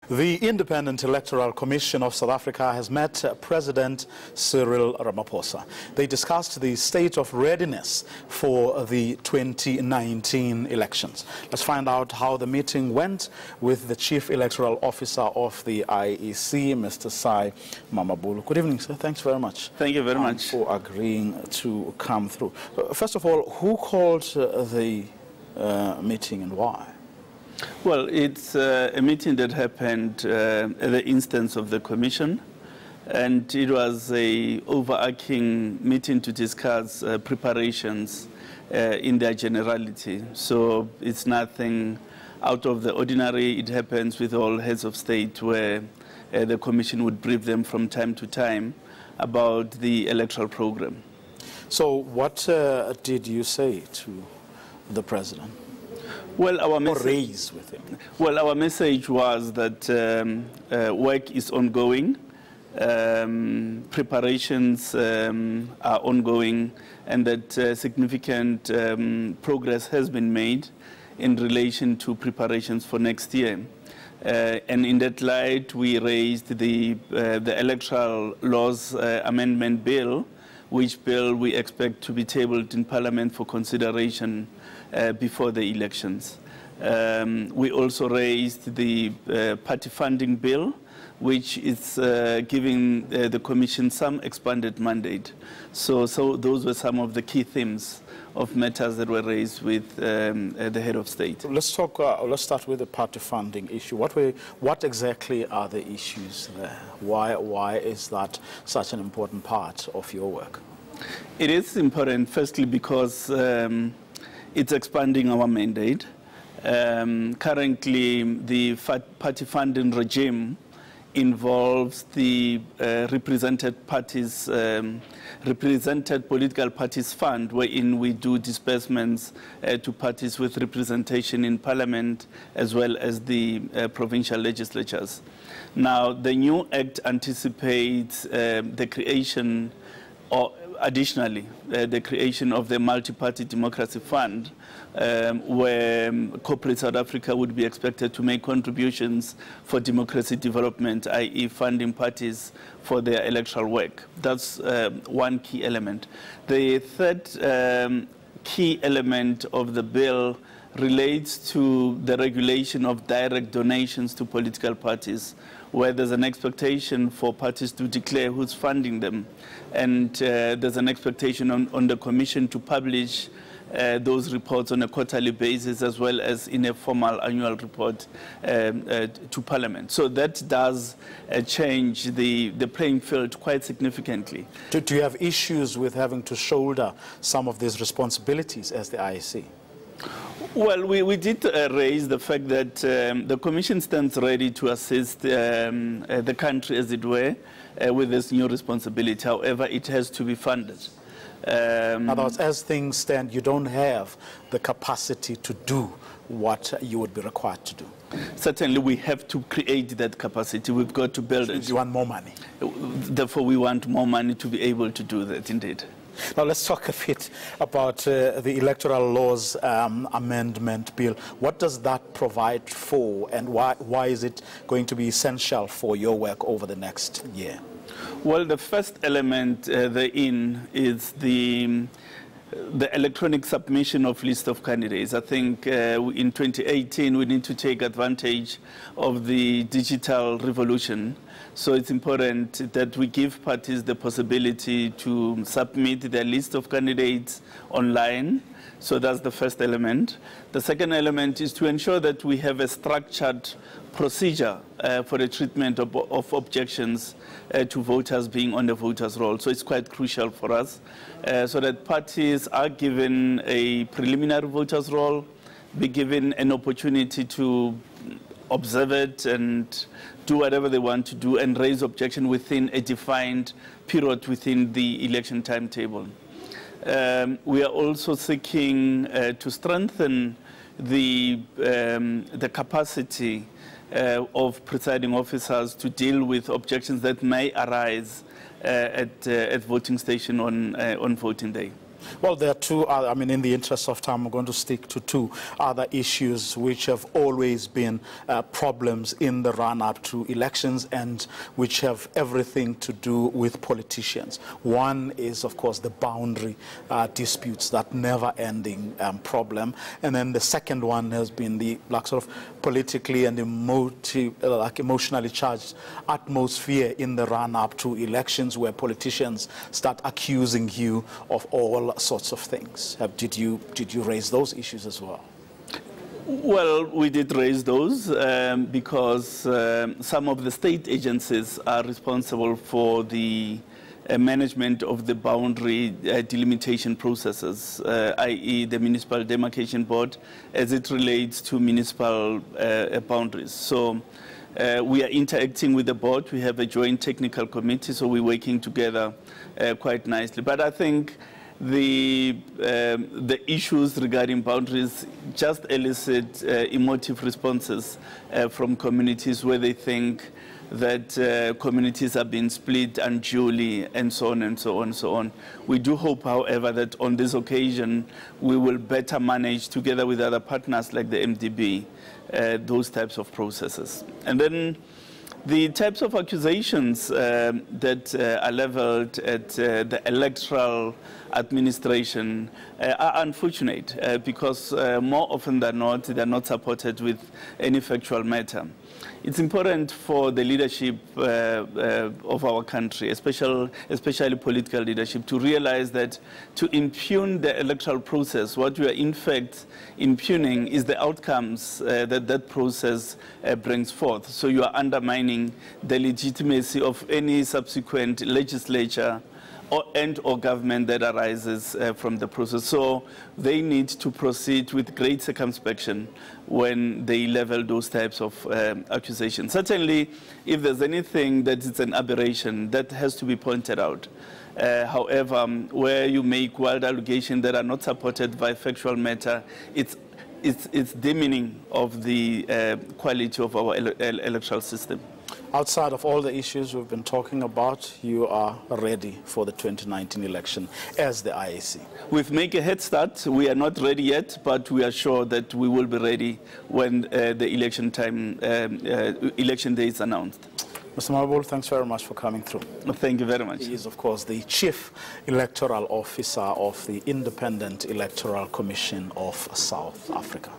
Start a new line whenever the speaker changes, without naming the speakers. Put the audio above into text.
The Independent Electoral Commission of South Africa has met President Cyril Ramaphosa. They discussed the state of readiness for the 2019 elections. Let's find out how the meeting went with the Chief Electoral Officer of the IEC, Mr. Mamabolo. Good evening, sir. Thanks very much.
Thank you very much
for agreeing to come through. First of all, who called the meeting and why?
Well, it's a meeting that happened at the instance of the Commission, and it was an overarching meeting to discuss preparations in their generality. So it's nothing out of the ordinary. It happens with all heads of state where the Commission would brief them from time to time about the electoral program. So what
did you say to the President?
Well, our
message with him.
Well, our message was that work is ongoing, preparations are ongoing, and that significant progress has been made in relation to preparations for next year. And in that light, we raised the Electoral Laws Amendment Bill, which bill we expect to be tabled in Parliament for consideration before the elections. We also raised the party funding bill, which is giving the Commission some expanded mandate. So those were some of the key themes of matters that were raised with the head of state.
Let's start with the party funding issue. What exactly are the issues there? Why is that such an important part of your work?
It is important, firstly, because it's expanding our mandate. Currently, the party funding regime involves the represented political parties fund, wherein we do disbursements to parties with representation in Parliament as well as the provincial legislatures. Now, the new act anticipates the creation, or additionally, the creation of the Multi-Party Democracy Fund, where corporate South Africa would be expected to make contributions for democracy development, i.e. funding parties for their electoral work. That's one key element. The third key element of the bill relates to the regulation of direct donations to political parties, where there's an expectation for parties to declare who's funding them. And there's an expectation on the Commission to publish those reports on a quarterly basis, as well as in a formal annual report to Parliament. So that does change the playing field quite significantly.
Do you have issues with having to shoulder some of these responsibilities as the IEC?
Well, we did raise the fact that the Commission stands ready to assist the country, as it were, with this new responsibility. However, it has to be funded.
In other words, as things stand, you don't have the capacity to do what you would be required to do.
Certainly, we have to create that capacity. We've got to build it.
You want more money.
Therefore, we want more money to be able to do that, indeed.
Now, let's talk a bit about the Electoral Laws Amendment Bill. What does that provide for, and why is it going to be essential for your work over the next year?
Well, the first element therein is the electronic submission of list of candidates. I think in 2018 we need to take advantage of the digital revolution. So it's important that we give parties the possibility to submit their list of candidates online. So that's the first element. The second element is to ensure that we have a structured procedure for the treatment of objections to voters being on the voters' roll. So it's quite crucial for us so that parties are given a preliminary voters' roll, be given an opportunity to observe it and do whatever they want to do and raise objection within a defined period within the election timetable. We are also seeking to strengthen the capacity of presiding officers to deal with objections that may arise at voting station on voting day.
Well, there are two other, I mean, in the interest of time, I'm going to stick to two other issues which have always been problems in the run-up to elections and which have everything to do with politicians. One is, of course, the boundary disputes, that never-ending problem. And then the second one has been the sort of politically and emotionally charged atmosphere in the run-up to elections where politicians start accusing you of all sorts of things. Did you raise those issues as well?
Well, we did raise those because some of the state agencies are responsible for the management of the boundary delimitation processes, i.e. the Municipal Demarcation Board, as it relates to municipal boundaries. So we are interacting with the board. We have a joint technical committee, so we're working together quite nicely. But I think the issues regarding boundaries just elicit emotive responses from communities where they think that communities are being split unduly and so on and so on and so on. We do hope, however, that on this occasion we will better manage together with other partners like the MDB those types of processes. And then the types of accusations that are leveled at the electoral administration are unfortunate because more often than not, they're not supported with any factual matter. It's important for the leadership of our country, especially political leadership, to realize that to impugn the electoral process, what we are in fact impugning is the outcomes that process brings forth. So you are undermining the legitimacy of any subsequent legislature or government that arises from the process. So they need to proceed with great circumspection when they level those types of accusations. Certainly, if there's anything that is an aberration, that has to be pointed out. However, where you make wild allegations that are not supported by factual matter, it's demeaning of the quality of our electoral system.
Outside of all the issues we've been talking about, you are ready for the 2019 election as the IEC.
We've made a head start. We are not ready yet, but we are sure that we will be ready when the election day is announced.
Mr. Mamabolo, thanks very much for coming through.
Thank you very much.
He is, of course, the Chief Electoral Officer of the Independent Electoral Commission of South Africa.